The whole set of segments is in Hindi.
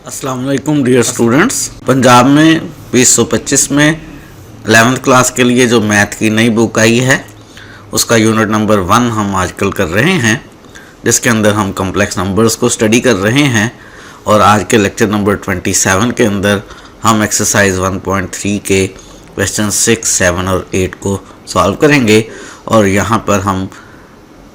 अस्सलाम वालेकुम डियर स्टूडेंट्स। पंजाब में 2025 में 11th क्लास के लिए जो मैथ की नई बुक आई है उसका यूनिट नंबर 1 हम आजकल कर रहे हैं, जिसके अंदर हम कॉम्प्लेक्स नंबर्स को स्टडी कर रहे हैं। और आज के लेक्चर नंबर 27 के अंदर हम एक्सरसाइज 1.3 के क्वेश्चन 6, 7 और 8 को सॉल्व करेंगे। और यहाँ पर हम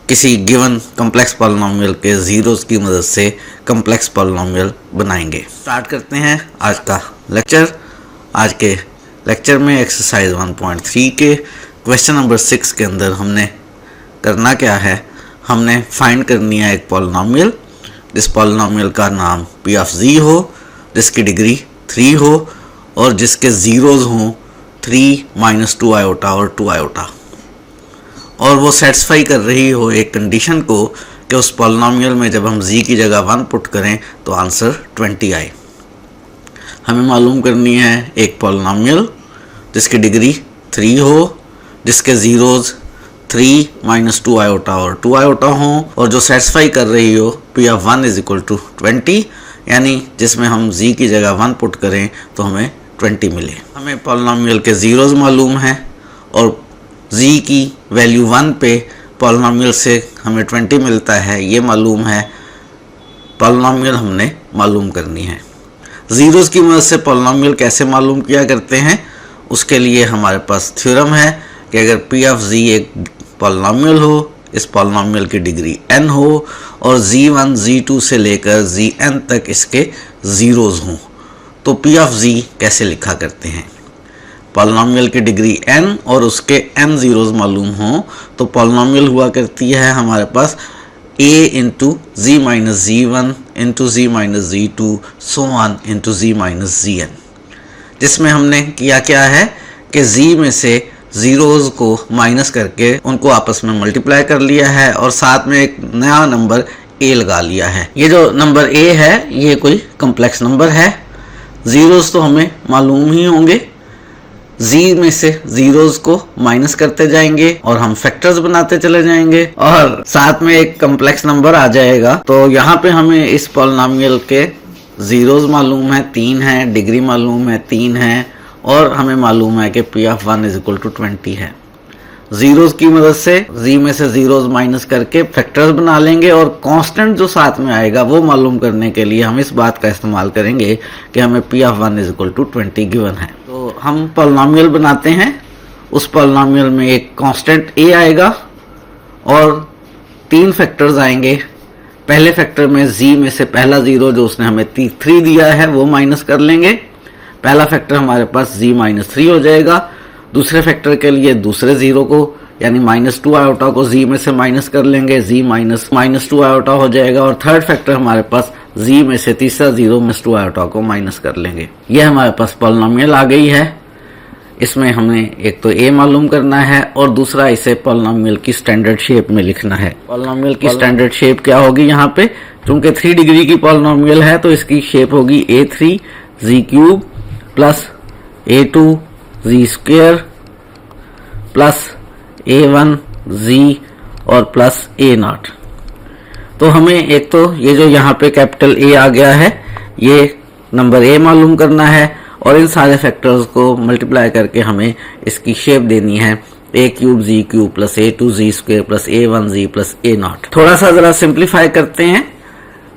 किसी गिवन कॉम्प्लेक्स पॉलिनोमियल के ज़ीरोज़ की मदद से कॉम्प्लेक्स पॉलिनोमियल बनाएंगे। स्टार्ट करते हैं आज का लेक्चर। आज के लेक्चर में एक्सरसाइज 1.3 के क्वेश्चन नंबर 6 के अंदर हमने करना क्या है, हमने फाइंड करनी है एक पॉलिनोमियल जिस पॉलिनोमियल का नाम p ऑफ z हो, जिसकी डिग्री 3 हो और जिसके ज़ीरोज़ हों 3, -2 आयोटा और 2 आयोटा, और वो सेटिस्फाई कर रही हो एक कंडीशन को कि उस पॉलिनोमियल में जब हम z की जगह 1 पुट करें तो आंसर 20 आए। हमें मालूम करनी है एक पॉलिनोमियल जिसकी डिग्री 3 हो, जिसके ज़ीरोज़ 3, -2 आयोटा और 2 आयोटा हों, और जो सेटिस्फाई कर रही हो p ऑफ 1 = 20, यानी जिसमें हम z की जगह 1 पुट करें तो हमें 20 मिले। हमें पॉलिनोमियल के ज़ीरोज़ मालूम है और z की वैल्यू 1 पे पॉलिनोमियल से हमें 20 मिलता है, ये मालूम है। पॉलिनोमियल हमने मालूम करनी है। ज़ीरोज़ की मदद से पॉलिनोमियल कैसे मालूम किया करते हैं, उसके लिए हमारे पास थ्योरम है कि अगर p ऑफ z एक पॉलिनोमियल हो, इस पॉलिनोमियल की डिग्री n हो और z1, z2 से लेकर zn तक इसके ज़ीरोज़ हों, तो p ऑफ z कैसे लिखा करते हैं। पॉलिनोमियल की डिग्री n और उसके n ज़ीरोज़ मालूम हों तो पॉलिनोमियल हुआ करती है हमारे पास a into z minus z1 into z minus z2 so on into z minus zn, जिसमें हमने किया क्या है कि z में से ज़ीरोज़ को माइनस करके उनको आपस में मल्टीप्लाई कर लिया है और साथ में एक नया नंबर a लगा लिया है। ये जो नंबर a है ये कोई कॉम्प्लेक्स नंबर है। ज़ीरोज़ तो हमें मालूम ही होंगे, z में से ज़ीरोज़ को माइनस करते जाएंगे और हम फैक्टर्स बनाते चले जाएंगे और साथ में एक कॉम्प्लेक्स नंबर आ जाएगा। तो यहाँ पे हमें इस पॉलिनोमियल के ज़ीरोज़ मालूम है 3 है, डिग्री मालूम है 3 है और हमें मालूम है कि p ऑफ 1 = 20 है। ज़ीरोज़ की मदद से z में से ज़ीरोज़ माइनस करके फैक्टर्स बना लेंगे और कांस्टेंट जो साथ में आएगा वो मालूम करने के लिए हम इस बात का इस्तेमाल करेंगे कि हमें p ऑफ 1 = 20 गिवन है। तो हम पॉलिनोमियल बनाते हैं, उस पॉलिनोमियल में एक कांस्टेंट a आएगा और 3 फैक्टर्स आएंगे। पहले फैक्टर में z में से पहला ज़ीरो जो उसने हमें 3 दिया है वो माइनस कर लेंगे। पहला फैक्टर हमारे पास z - 3 हो जाएगा। दूसरे फैक्टर के लिए दूसरे ज़ीरो को यानी -2 आयोटा को z में से माइनस कर लेंगे, z -2 आयोटा हो जाएगा। और थर्ड फैक्टर हमारे पास z में से तीसरा ज़ीरो -2 आयोटा को माइनस कर लेंगे। यह हमारे पास पॉलिनोमियल आ गई है। इसमें हमने एक तो a मालूम करना है और दूसरा इसे पॉलिनोमियल की स्टैंडर्ड शेप में लिखना है। पॉलिनोमियल की स्टैंडर्ड शेप क्या होगी, यहाँ पे चूंकि 3 डिग्री की पॉलिनोमियल है तो इसकी शेप होगी a3 z³ plus a2 z² plus a1 z और प्लस a0। तो हमें एक तो ये जो यहाँ पे कैपिटल A आ गया है ये नंबर a मालूम करना है और इन सारे फैक्टर्स को मल्टीप्लाई करके हमें इसकी शेप देनी है a³ z³ plus a2 z² plus a1 z plus a0। थोड़ा सा ज़रा सिंप्लीफाई करते हैं,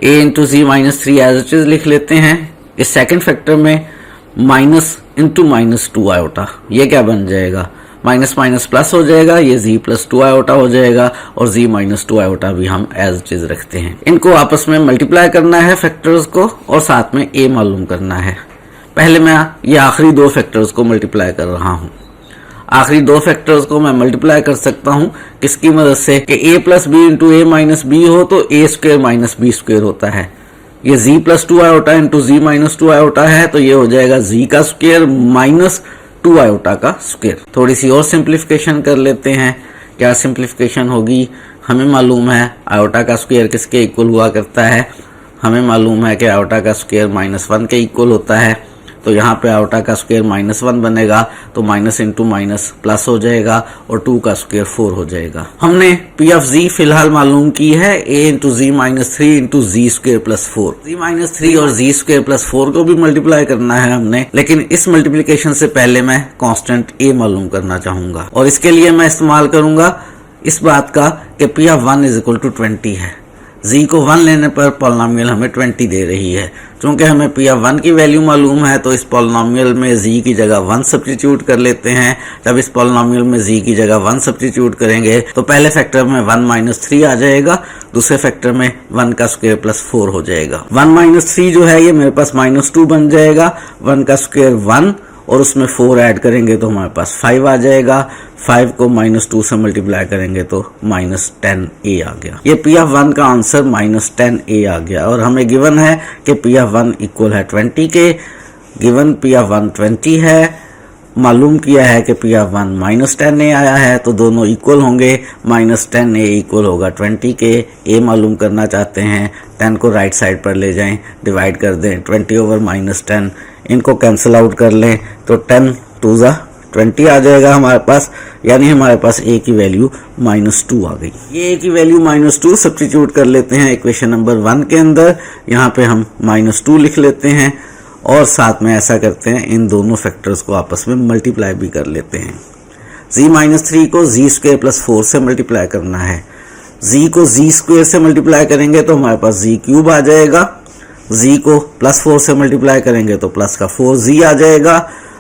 a into z - 3 as it is लिख लेते हैं। इस सेकंड फैक्टर में माइनस इंटू -2 आयोटा, ये क्या बन जाएगा, माइनस माइनस प्लस हो जाएगा, ये z + 2 आयोटा हो जाएगा और z - 2 आयोटा भी हम एज इट इज रखते हैं। इनको आपस में मल्टीप्लाई करना है फैक्टर्स को और साथ में a मालूम करना है। पहले मैं ये आखिरी 2 फैक्टर्स को मल्टीप्लाई कर रहा हूँ। आखिरी 2 फैक्टर्स को मैं मल्टीप्लाई कर सकता हूँ किसकी मदद से कि a + b into a - b हो तो a² - b² होता है। ये z + 2 iota into z - 2 iota है तो ये हो जाएगा z का स्क्वायर माइनस 2 आयोटा का स्क्वायर। थोड़ी सी और सिंप्लीफिकेशन कर लेते हैं। क्या सिंप्लीफिकेशन होगी, हमें मालूम है आयोटा का स्क्वायर किसके इक्वल हुआ करता है, हमें मालूम है कि आयोटा का स्क्वायर -1 के इक्वल होता है। तो यहाँ पे आयोटा का स्क्वायर -1 बनेगा, तो माइनस इंटू माइनस प्लस हो जाएगा और 2 का स्क्वायर 4 हो जाएगा। हमने पी ऑफ जी फिलहाल मालूम की है a into z minus 3 into z square plus 4। Z minus 3 और जी स्क्वायर प्लस 4 को भी मल्टीप्लाई करना है हमने, लेकिन इस मल्टीप्लीकेशन से पहले मैं कांस्टेंट a मालूम करना चाहूंगा और इसके लिए मैं इस्तेमाल करूंगा इस बात का कि p of 1 is equal to 20 है। z को 1 लेने पर पॉलिनोमियल हमें 20 दे रही है। चूंकि हमें पी ऑफ 1 की वैल्यू मालूम है तो इस पॉलिनोमियल में z की जगह 1 सब्स्टिट्यूट कर लेते हैं। जब इस पॉलिनोमियल में z की जगह 1 सब्स्टिट्यूट करेंगे तो पहले फैक्टर में 1 माइनस 3 आ जाएगा, दूसरे फैक्टर में 1 का स्क्वायर प्लस 4 हो जाएगा। 1 माइनस 3 जो है ये मेरे पास -2 बन जाएगा, 1 का स्क्वायर 1 और उसमें 4 ऐड करेंगे तो हमारे पास 5 आ जाएगा। 5 को -2 से मल्टीप्लाई करेंगे तो -10a आ गया। ये पी ऑफ 1 का आंसर -10a आ गया और हमें गिवन है कि पी ऑफ 1 इक्वल है 20 के। गिवन पी ऑफ 1 20 है, मालूम किया है कि पी ऑफ 1 -10a आया है, तो दोनों इक्वल होंगे। -10a इक्वल होगा 20 के। a मालूम करना चाहते हैं, 10 को राइट साइड पर ले जाएं, डिवाइड कर दें, 20 ओवर -10, इनको कैंसिल आउट कर लें तो 10 2 जा 20 आ जाएगा हमारे पास, यानी हमारे पास a की वैल्यू -2 आ गई। ये a की वैल्यू -2 सब्स्टिट्यूट कर लेते हैं इक्वेशन नंबर 1 के अंदर। यहाँ पे हम -2 लिख लेते हैं और साथ में ऐसा करते हैं इन दोनों फैक्टर्स को आपस में मल्टीप्लाई भी कर लेते हैं। z-3 को z स्क्वायर प्लस 4 से मल्टीप्लाई करना है। z को z स्क्वायर से मल्टीप्लाई करेंगे तो हमारे पास z क्यूब आ जाएगा। z को +4 से मल्टीप्लाई करेंगे तो प्लस का 4z आ जाएगा।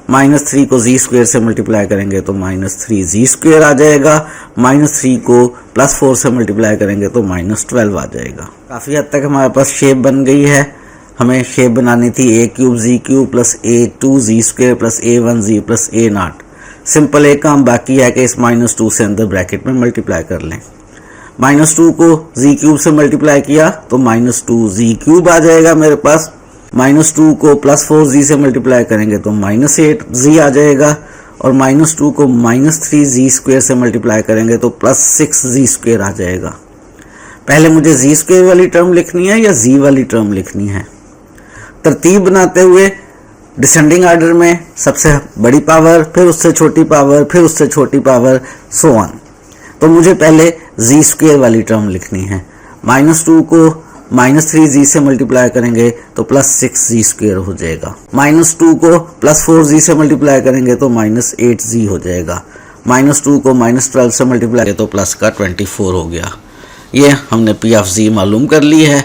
-3 को z स्क्वायर से मल्टीप्लाई करेंगे तो -3z स्क्वायर आ जाएगा। -3 को +4 से मल्टीप्लाई करेंगे तो -12 आ जाएगा। काफ़ी हद तक हमारे पास शेप बन गई है। हमें शेप बनानी थी a³ z³ plus a2z square plus a1z plus a0। Simple एक काम बाकी है कि इस -2 से अंदर ब्रैकेट में मल्टीप्लाई कर लें। -2 को z³ से मल्टीप्लाई किया तो -2z³ आ जाएगा मेरे पास। -2 को +4z से मल्टीप्लाई करेंगे तो -8z आ जाएगा और -2 को -3z स्क्वायर से मल्टीप्लाई करेंगे तो +6z स्क्वायर आ जाएगा। पहले मुझे z स्क्वायर वाली टर्म लिखनी है या z वाली टर्म लिखनी है? तरतीब बनाते हुए डिसेंडिंग ऑर्डर में सबसे बड़ी पावर, फिर उससे छोटी पावर, फिर उससे छोटी पावर, सो ऑन। तो मुझे पहले z स्क्वायर वाली टर्म लिखनी है। -2 को -3z से मल्टीप्लाई करेंगे तो +6z स्क्वायर हो जाएगा। -2 को +4z से मल्टीप्लाई करेंगे तो -8z हो जाएगा। -2 को -12 से मल्टीप्लाई करेंगे तो प्लस का 24 हो गया। ये हमने पी ऑफ z मालूम कर ली है।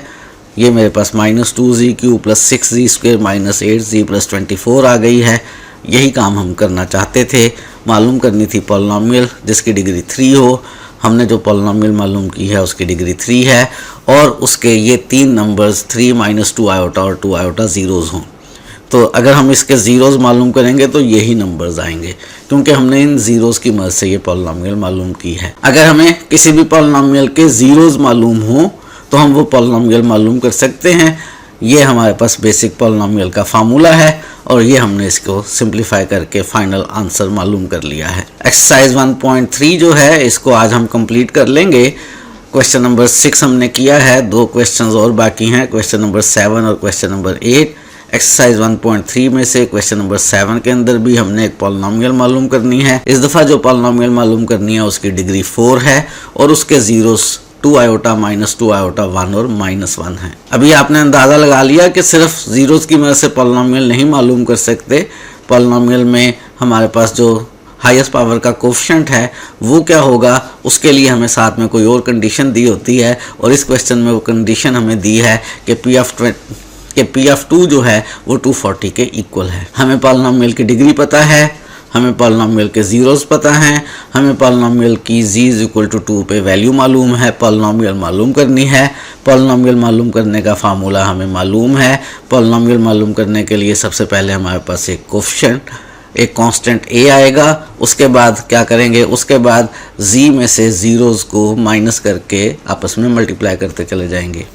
ये मेरे पास -2z³ plus 6z square -8z plus 24 आ गई है। यही काम हम करना चाहते थे। मालूम करनी थी पॉलिनोमियल जिसकी डिग्री 3 हो। हमने जो पॉलिनोमियल मालूम की है उसकी डिग्री 3 है और उसके ये 3 नंबर्स 3 -2 आयोटा और 2 आयोटा जीरोज़ हों। तो अगर हम इसके ज़ीरोज़ मालूम करेंगे तो यही नंबर्स आएंगे, क्योंकि हमने इन ज़ीरोज़ की मदद से ये पॉलिनोमियल मालूम की है। अगर हमें किसी भी पॉलिनोमियल के ज़ीरोज़ मालूम हो तो हम वो पॉलिनोमियल मालूम कर सकते हैं। ये हमारे पास बेसिक पॉलिनोमियल का फार्मूला है और ये हमने इसको सिंप्लीफाई करके फाइनल आंसर मालूम कर लिया है। एक्सरसाइज 1.3 जो है इसको आज हम कंप्लीट कर लेंगे। क्वेश्चन नंबर 6 हमने किया है, 2 क्वेश्चंस और बाकी हैं, क्वेश्चन नंबर 7 और क्वेश्चन नंबर 8। एक्सरसाइज 1.3 में से क्वेश्चन नंबर 7 के अंदर भी हमने एक पॉलिनोमियल मालूम करनी है। इस दफ़ा जो पॉलिनोमियल मालूम करनी है उसकी डिग्री 4 है और उसके ज़ीरोज़ 2 आयोटा -2 आयोटा 1 और -1 है। अभी आपने अंदाज़ा लगा लिया कि सिर्फ ज़ीरोज़ की मदद से पॉलिनोमियल नहीं मालूम कर सकते। पॉलिनोमियल में हमारे पास जो हाईएस्ट पावर का कोफिशिएंट है वो क्या होगा, उसके लिए हमें साथ में कोई और कंडीशन दी होती है और इस क्वेश्चन में वो कंडीशन हमें दी है कि पी ऑफ 2 जो है वो 240 के इक्वल है। हमें पॉलिनोमियल की डिग्री पता है, हमें पॉलिनोमियल के ज़ीरोज़ पता हैं, हमें पॉलिनोमियल की z = 2 पे वैल्यू मालूम है। पॉलिनोमियल मालूम करनी है। पॉलिनोमियल मालूम करने का फार्मूला हमें मालूम है। पॉलिनोमियल मालूम करने के लिए सबसे पहले हमारे पास एक कोफिशिएंट, एक कांस्टेंट a आएगा। उसके बाद क्या करेंगे, उसके बाद z में से ज़ीरोज़ को माइनस करके आपस में मल्टीप्लाई करते चले जाएंगे।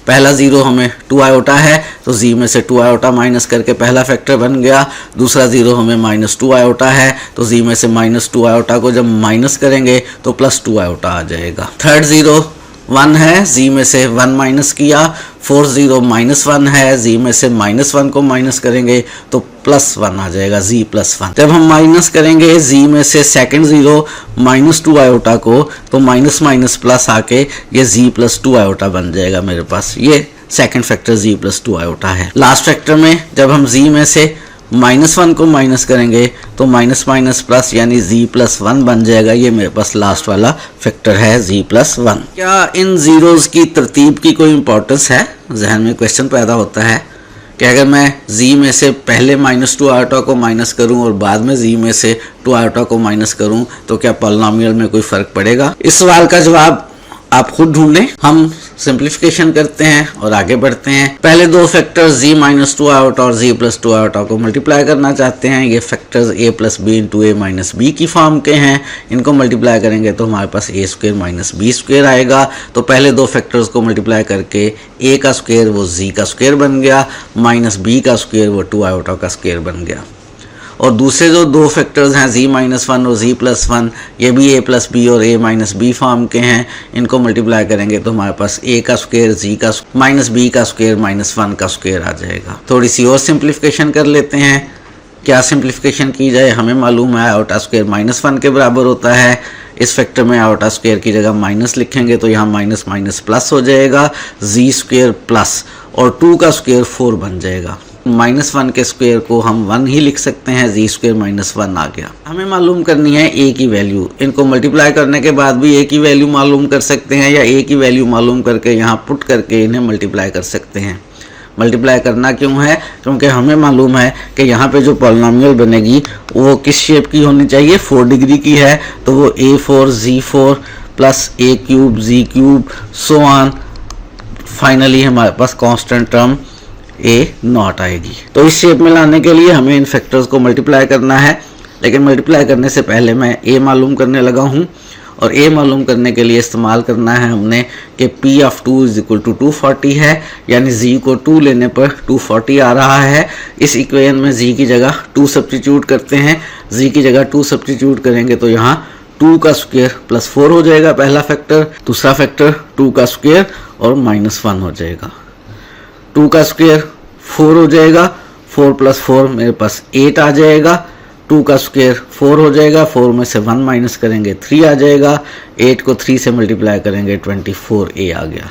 पहला ज़ीरो हमें 2 आयोटा है तो z में से 2 आयोटा माइनस करके पहला फैक्टर बन गया। दूसरा ज़ीरो हमें -2 आयोटा है तो z में से -2 आयोटा को जब माइनस करेंगे तो +2 आयोटा आ जाएगा। थर्ड ज़ीरो 1 है, z में से 1 माइनस किया, 4 0 -1 है, z में से -1 को माइनस करेंगे तो +1 आ जाएगा, z +1। जब हम माइनस करेंगे z में से सेकंड 0 -2 आयोटा को तो माइनस माइनस प्लस आके ये z +2 आयोटा बन जाएगा मेरे पास। ये सेकंड फैक्टर z +2 आयोटा है। लास्ट फैक्टर में जब हम z में से -1 को माइनस करेंगे तो माइनस माइनस प्लस यानी z +1 बन जाएगा। ये मेरे पास लास्ट वाला फैक्टर है z +1। क्या इन जीरोस की तरतीब की कोई इंपॉर्टेंस है? जहन में क्वेश्चन पैदा होता है कि अगर मैं z में से पहले -2 आयोटा को माइनस करूं और बाद में z में से 2 आयोटा को माइनस करूं तो क्या पॉलिनोमियल में कोई फर्क पड़ेगा? इस सवाल का जवाब आप खुद ढूंढें। हम सिंप्लीफिकेशन करते हैं और आगे बढ़ते हैं। पहले दो फैक्टर्स z -2 आयोटा और z +2 आयोटा को मल्टीप्लाई करना चाहते हैं। ये factors a + b × a - b की फॉर्म के हैं। इनको मल्टीप्लाई करेंगे तो हमारे पास a² - b² आएगा। तो पहले दो फैक्टर्स को मल्टीप्लाई करके a का स्क्वायर वो z का स्क्वायर बन गया, -b का स्क्वायर वो 2 आयोटा का स्क्वायर बन गया। और दूसरे जो दो फैक्टर्स हैं z -1 और z +1 ये भी a + b और a - b फॉर्म के हैं। इनको मल्टीप्लाई करेंगे तो हमारे पास a का स्क्वायर z का -b का स्क्वायर -1 का स्क्वायर आ जाएगा। थोड़ी सी और सिंप्लीफिकेशन कर लेते हैं। क्या सिंप्लीफिकेशन की जाए? हमें मालूम है आयोटा स्क्वायर -1 के बराबर होता है। इस फैक्टर में आयोटा स्क्वायर की जगह माइनस लिखेंगे तो यहाँ माइनस माइनस प्लस हो जाएगा, z² प्लस और 2 का स्क्वायर 4 बन जाएगा। -1 के स्क्वायर को हम 1 ही लिख सकते हैं, z² -1 आ गया। हमें मालूम करनी है a की वैल्यू। इनको मल्टीप्लाई करने के बाद भी a की वैल्यू मालूम कर सकते हैं या a की वैल्यू मालूम करके यहाँ पुट करके इन्हें मल्टीप्लाई कर सकते हैं। मल्टीप्लाई करना क्यों है? क्योंकि हमें मालूम है कि यहाँ पे जो पॉलिनोमियल बनेगी वो किस शेप की होनी चाहिए, 4 डिग्री की है तो वो a4 z4 plus a³ z³ so on. Finally हमारे पास कांस्टेंट टर्म a0 आएगी। तो इस शेप में लाने के लिए हमें इन फैक्टर्स को मल्टीप्लाई करना है, लेकिन मल्टीप्लाई करने से पहले मैं a मालूम करने लगा हूँ। और a मालूम करने के लिए इस्तेमाल करना है हमने कि p(2) = 240 है, यानी z को 2 लेने पर 240 आ रहा है। इस इक्वेशन में z की जगह 2 सब्स्टिट्यूट करते हैं। z की जगह 2 सब्स्टिट्यूट करेंगे तो यहाँ 2 का स्क्वायर +4 हो जाएगा पहला फैक्टर। दूसरा फैक्टर 2 का स्क्वायर और -1 हो जाएगा। 2 का स्क्वायर 4 हो जाएगा, 4 + 4 मेरे पास 8 आ जाएगा। 2 का स्क्वायर 4 हो जाएगा, 4 में से 1 माइनस करेंगे 3 आ जाएगा। 8 को 3 से मल्टीप्लाई करेंगे 24a आ गया।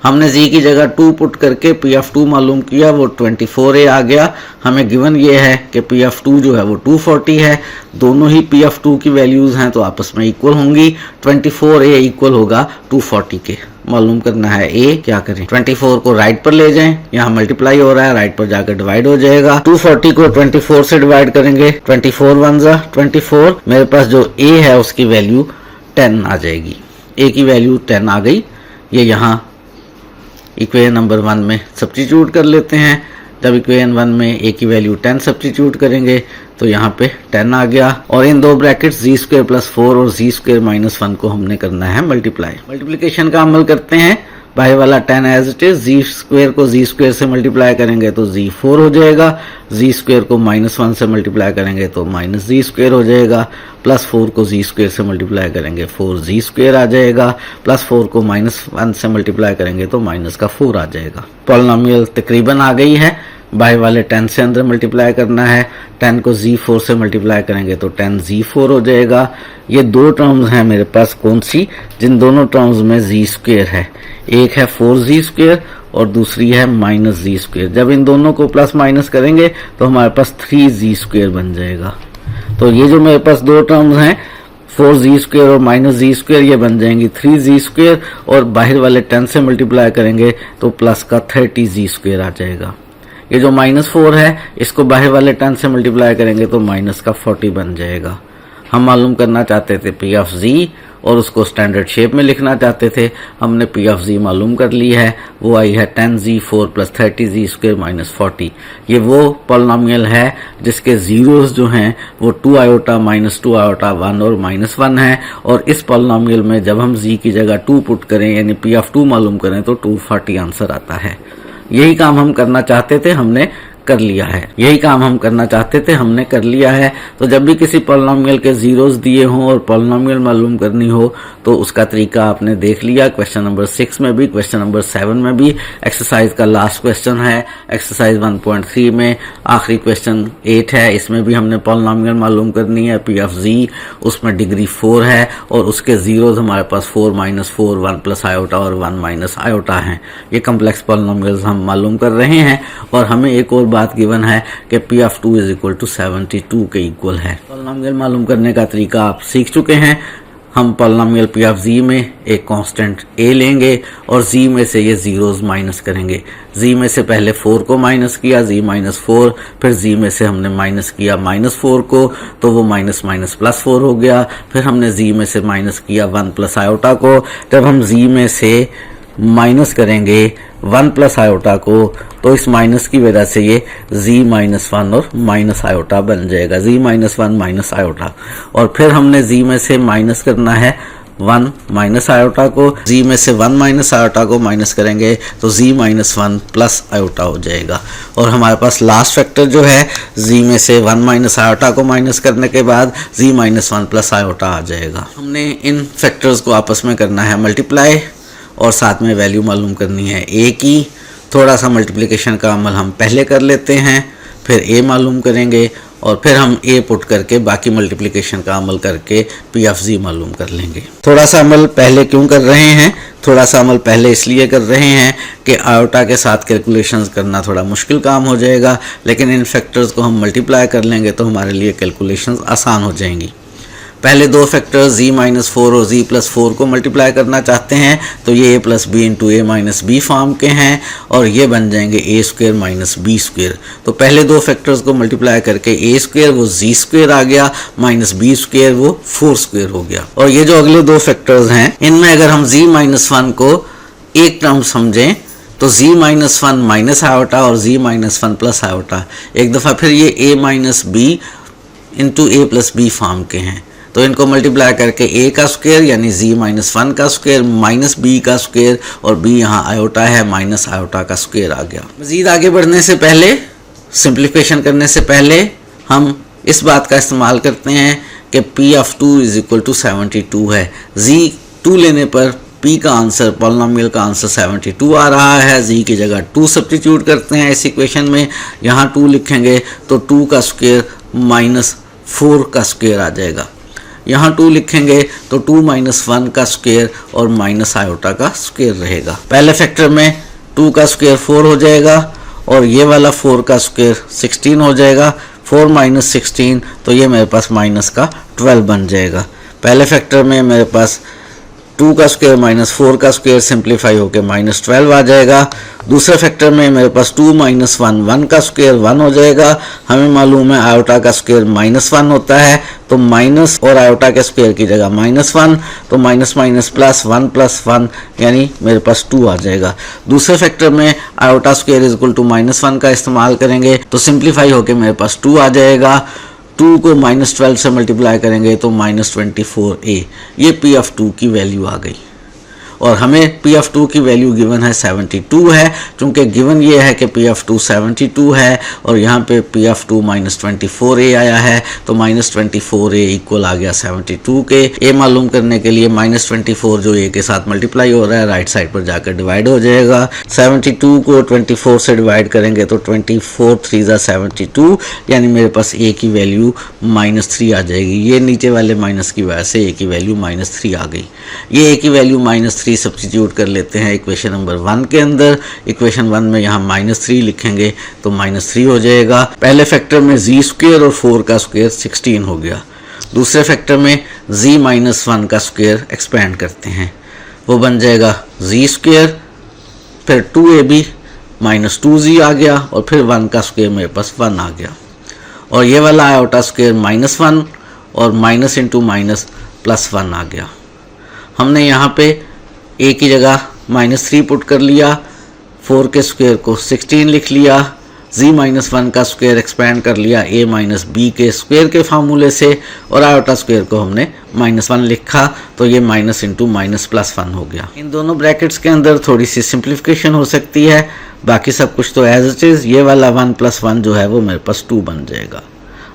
हमने z की जगह 2 पुट करके p(2) मालूम किया, वो 24a आ गया। हमें गिवन ये है कि p(2) जो है वो 240 है। दोनों ही p(2) की वैल्यूज़ हैं तो आपस में इक्वल होंगी। 24a इक्वल होगा 240 के। मालूम करना है a, क्या करें? 24 को राइट पर ले जाएं, यहाँ मल्टीप्लाई हो रहा है, राइट पर जाकर डिवाइड हो जाएगा। 240 को 24 से डिवाइड करेंगे, 24 1 ज़ा 24। मेरे पास जो a है उसकी वैल्यू 10 आ जाएगी। a की वैल्यू 10 आ गई। ये यहाँ इक्वेशन नंबर 1 में सब्स्टिट्यूट कर लेते हैं। जब इक्वेशन 1 में a की वैल्यू 10 सब्स्टिट्यूट करेंगे तो यहाँ पे 10 आ गया। और इन दो ब्रैकेट्स z² +4 और z² -1 को हमने करना है मल्टीप्लाई। मल्टीप्लिकेशन का अमल करते हैं। बाहर वाला 10 एज इट इज, z² को z² से मल्टीप्लाई करेंगे तो z4 हो जाएगा। z² को -1 से मल्टीप्लाई करेंगे तो -z² हो जाएगा। +4 को z² से मल्टीप्लाई करेंगे 4z² आ जाएगा। +4 को -1 से मल्टीप्लाई करेंगे तो माइनस का 4 आ जाएगा। पॉलिनोमियल तकरीबन आ गई है। बाहर वाले 10 से अंदर मल्टीप्लाई करना है। 10 को z4 से मल्टीप्लाई करेंगे तो 10z4 हो जाएगा। ये दो टर्म्स हैं मेरे पास, कौन सी? जिन दोनों टर्म्स में z² है। एक है 4z² और दूसरी है -z²। जब इन दोनों को प्लस माइनस करेंगे तो हमारे पास 3z² बन जाएगा। तो ये जो मेरे पास दो टर्म्स हैं 4z² और -z² ये बन जाएंगी 3z²। और बाहर वाले 10 से मल्टीप्लाई करेंगे तो प्लस का 30z² आ जाएगा। ये जो -4 है इसको बाहर वाले 10 से मल्टीप्लाई करेंगे तो माइनस का 40 बन जाएगा। हम मालूम करना चाहते थे p(z) और उसको स्टैंडर्ड शेप में लिखना चाहते थे। हमने p(z) मालूम कर ली है, वो आई है 10z4 + 30z² - 40। ये वो पॉलिनोमियल है जिसके जीरोस जो हैं वो 2 आयोटा, -2 आयोटा, 1 और -1 है। और इस पॉलिनोमियल में जब हम z की जगह 2 पुट करें यानी p(2) मालूम करें तो 240 आंसर आता है। यही काम हम करना चाहते थे, हमने कर लिया है। यही काम हम करना चाहते थे, हमने कर लिया है। तो जब भी किसी पॉलिनोमियल के जीरोस दिए हों और पॉलिनोमियल मालूम करनी हो तो उसका तरीका आपने देख लिया। क्वेश्चन नंबर 6 में भी, क्वेश्चन नंबर 7 में भी, एक्सरसाइज का लास्ट क्वेश्चन है एक्सरसाइज 1.3 में, आखिरी क्वेश्चन 8 है, इसमें भी हमने पॉलिनोमियल मालूम करनी है पी ऑफ जी, उसमें डिग्री 4 है और उसके जीरोस हमारे पास 4 - 4, 1 + आयोटा और 1 - आयोटा हैं। ये कम्प्लेक्स पॉलिनोमियल्स हम मालूम कर रहे हैं और हमें एक और बात गिवन है कि पी ऑफ 2 = 72 के इक्वल है। पॉलिनोमियल मालूम करने का तरीका आप सीख चुके हैं। हम पॉलिनोमियल पी ऑफ जी में एक कांस्टेंट ए लेंगे और जी में से ये जीरोस माइनस करेंगे। जी में से पहले 4 को माइनस किया, जी -4, फिर जी में से हमने माइनस किया -4 को, तो वो माइनस +4 हो गया। फिर हमने जी में से माइनस किया 1 + आयोटा को। जब हम जी में से माइनस करेंगे 1 + आयोटा को तो इस माइनस की वजह से ये z -1 और माइनस आयोटा बन जाएगा, z -1 - आयोटा। और फिर हमने z में से माइनस करना है 1 - आयोटा को, z में से 1 - आयोटा को माइनस करेंगे तो z -1 + आयोटा हो जाएगा। और हमारे पास लास्ट फैक्टर जो है z में से 1 - आयोटा को माइनस करने के बाद z -1 + आयोटा आ जाएगा। हमने इन फैक्टर्स को आपस में करना है मल्टीप्लाई और साथ में वैल्यू मालूम करनी है a की। थोड़ा सा मल्टीप्लिकेशन का अमल हम पहले कर लेते हैं, फिर a मालूम करेंगे और फिर हम a पुट करके बाकी मल्टीप्लिकेशन का अमल करके पी ऑफ जी मालूम कर लेंगे। थोड़ा सा अमल पहले क्यों कर रहे हैं? थोड़ा सा अमल पहले इसलिए कर रहे हैं कि आयोटा के साथ कैलकुलेशंस करना थोड़ा मुश्किल काम हो जाएगा, लेकिन इन फैक्टर्स को हम मल्टीप्लाई कर लेंगे तो हमारे लिए कैलकुलेशंस आसान हो जाएंगी। पहले दो फैक्टर्स z -4 और z +4 को मल्टीप्लाई करना चाहते हैं तो ये a + b × a - b form के हैं और ये बन जाएंगे a² - b²। तो पहले दो फैक्टर्स को मल्टीप्लाई करके a² वो z² आ गया, -b² वो 4² हो गया। और ये जो अगले दो फैक्टर्स हैं इनमें अगर हम z -1 को एक टर्म समझें तो z -1 - आयोटा और z -1 + आयोटा, एक दफ़ा फिर ये a - b × a + b form के हैं। तो इनको मल्टीप्लाई करके a का स्क्वायर यानी z -1 का स्क्वायर -b का स्क्वायर और b यहाँ आयोटा है माइनस आयोटा का स्क्वायर आ गया। मज़ीद आगे बढ़ने से पहले, सिंप्लीफिकेशन करने से पहले हम इस बात का इस्तेमाल करते हैं कि p ऑफ 2 = 72 है। z 2 लेने पर p का आंसर, पॉलिनोमियल का आंसर 72 आ रहा है। z की जगह 2 सब्स्टिट्यूट करते हैं इस इक्वेशन में, यहाँ 2 लिखेंगे तो 2 का स्क्वायर -4 का स्क्वायर आ जाएगा। यहाँ 2 लिखेंगे तो 2 - 1 का स्क्वायर और माइनस आयोटा का स्क्वायर रहेगा। पहले फैक्टर में 2 का स्क्वायर 4 हो जाएगा और ये वाला 4 का स्क्वायर 16 हो जाएगा। 4 - 16 तो ये मेरे पास माइनस का 12 बन जाएगा। पहले फैक्टर में मेरे पास 2 का स्क्वायर -4 का स्क्वायर सिंप्लीफाई होकर -12 आ जाएगा। दूसरे फैक्टर में मेरे पास 2 - 1 1 का स्क्वायर 1 हो जाएगा। हमें मालूम है आयोटा का स्क्वायर -1 होता है तो माइनस और आयोटा के स्क्वायर की जगह -1 तो माइनस प्लस 1 + 1 यानी मेरे पास 2 आ जाएगा। दूसरे फैक्टर में आयोटा स्क्वायर = -1 का इस्तेमाल करेंगे तो सिंप्लीफाई होकर मेरे पास 2 आ जाएगा। 2 को -12 से मल्टीप्लाई करेंगे तो -24a, ये p ऑफ 2 की वैल्यू आ गई। और हमें p ऑफ 2 की वैल्यू गिवन है 72 है, क्योंकि गिवन ये है कि p ऑफ 2 72 है और यहाँ पे p ऑफ 2 -24a आया है तो -24a इक्वल आ गया 72 के। a मालूम करने के लिए -24 जो a के साथ मल्टीप्लाई हो रहा है राइट साइड पर जाकर डिवाइड हो जाएगा। 72 को 24 से डिवाइड करेंगे तो 24 3 = 72 यानी मेरे पास a की वैल्यू -3 आ जाएगी। ये नीचे वाले माइनस की वजह से a की वैल्यू -3 आ गई। ये a की वैल्यू -3 सब्स्टिट्यूट कर लेते हैं इक्वेशन नंबर 1 के अंदर। इक्वेशन 1 में यहाँ -3 लिखेंगे तो -3 हो जाएगा। पहले फैक्टर में z² और 4 का स्क्वायर 16 हो गया। दूसरे फैक्टर में z -1 का स्क्वायर एक्सपेंड करते हैं, वो बन जाएगा z², फिर 2ab -2z आ गया और फिर 1 का स्क्वायर मेरे पास 1 आ गया। और ये वाला आयोटा स्क्वायर -1 और माइनस इंटू माइनस +1 आ गया। हमने यहाँ पे a की जगह -3 पुट कर लिया, 4 के स्क्वायर को 16 लिख लिया, z -1 का स्क्वायर एक्सपेंड कर लिया a - b के स्क्वायर के फार्मूले से और आयोटा स्क्वायर को हमने -1 लिखा तो ये माइनस इंटू माइनस +1 हो गया। इन दोनों ब्रैकेट्स के अंदर थोड़ी सी सिंप्लीफिकेशन हो सकती है, बाकी सब कुछ तो एज इट इज, ये वाला 1 + 1 जो है वो मेरे पास 2 बन जाएगा।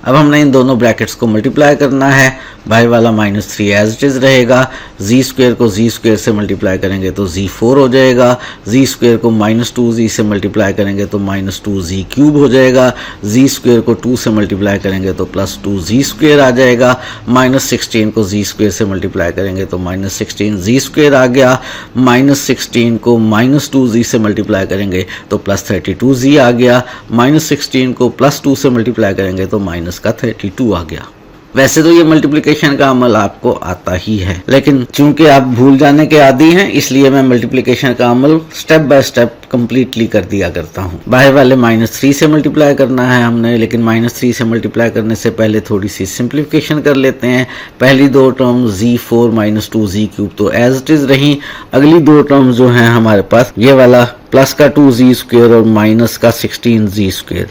अब हमने इन दोनों ब्रैकेट्स को मल्टीप्लाई करना है। बाहर वाला -3 एज इट इज रहेगा। जी स्क्वेयर को जी स्क्वेयर से मल्टीप्लाई करेंगे तो जी4 हो जाएगा। जी स्क्वेयर को -2z से मल्टीप्लाई करेंगे तो -2z³ हो जाएगा। जी स्क्वेयर को 2 से मल्टीप्लाई करेंगे तो +2z² आ जाएगा। -16 को जी स्क्वेयर से मल्टीप्लाई करेंगे तो -16z² आ गया। -16 को -2z से मल्टीप्लाई करेंगे तो +32z आ गया। -16 को +2 से मल्टीप्लाई करेंगे तो -32 आ गया। वैसे तो ये मल्टीप्लिकेशन का अमल आपको आता ही है, लेकिन चूंकि आप भूल जाने के आदी हैं इसलिए मैं मल्टीप्लिकेशन का अमल स्टेप बाय स्टेप कंप्लीटली कर दिया करता हूँ। बाहर वाले -3 से मल्टीप्लाई करना है हमने, लेकिन -3 से मल्टीप्लाई करने से पहले थोड़ी सी सिंप्लीफिकेशन कर लेते हैं। पहली दो टर्म z4 - 2z³ तो एज इट इज रही। अगली दो टर्म जो हैं हमारे पास, ये वाला प्लस का 2z² और माइनस का 16z²,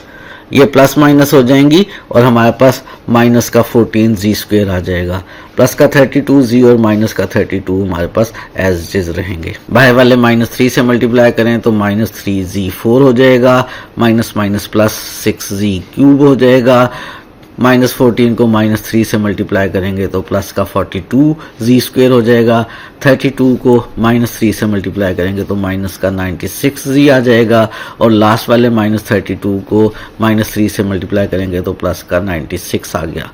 ये प्लस माइनस हो जाएंगी और हमारे पास माइनस का 14z² आ जाएगा। प्लस का 32z और माइनस का 32 हमारे पास एज इट इज रहेंगे। बाहर वाले -3 से मल्टीप्लाई करें तो -3z4 हो जाएगा। माइनस माइनस प्लस 6z³ हो जाएगा। -14 को -3 से मल्टीप्लाई करेंगे तो प्लस का 42z² हो जाएगा। 32 को -3 से मल्टीप्लाई करेंगे तो माइनस का 96z आ जाएगा। और लास्ट वाले -32 को -3 से मल्टीप्लाई करेंगे तो प्लस का 96 आ गया।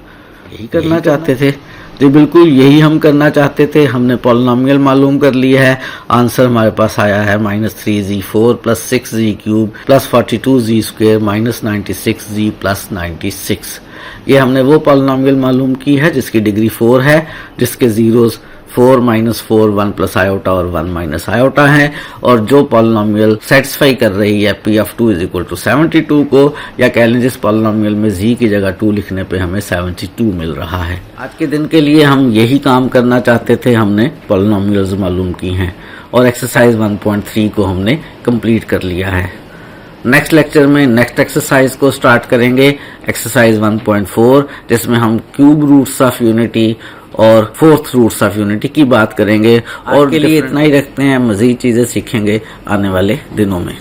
यही करना चाहते थे जी, बिल्कुल यही हम करना चाहते थे। हमने पॉलिनोमियल मालूम कर लिया है। आंसर हमारे पास आया है -3z4 + 6z³ + 42z² - 96z + 96। ये हमने वो पॉलिनोमियल मालूम की है जिसकी डिग्री 4 है, जिसके जीरोस 4 - 4 1 + आयोटा और 1 - आयोटा है, और जो पॉलिनोमियल सेटिस्फाई कर रही है P(2) = 72 को, या कह लें जिस पॉलिनोमियल में z की जगह 2 लिखने पे हमें 72 मिल रहा है। आज के दिन के लिए हम यही काम करना चाहते थे। हमने पॉलिनोमियल्स मालूम की हैं और एक्सरसाइज 1.3 को हमने कंप्लीट कर लिया है। नेक्स्ट लेक्चर में नेक्स्ट एक्सरसाइज को स्टार्ट करेंगे, एक्सरसाइज 1.4, जिसमें हम क्यूब रूट्स ऑफ यूनिटी और फोर्थ रूट्स ऑफ यूनिटी की बात करेंगे। और के लिए इतना ही रखते हैं, मजीद चीजें सीखेंगे आने वाले दिनों में।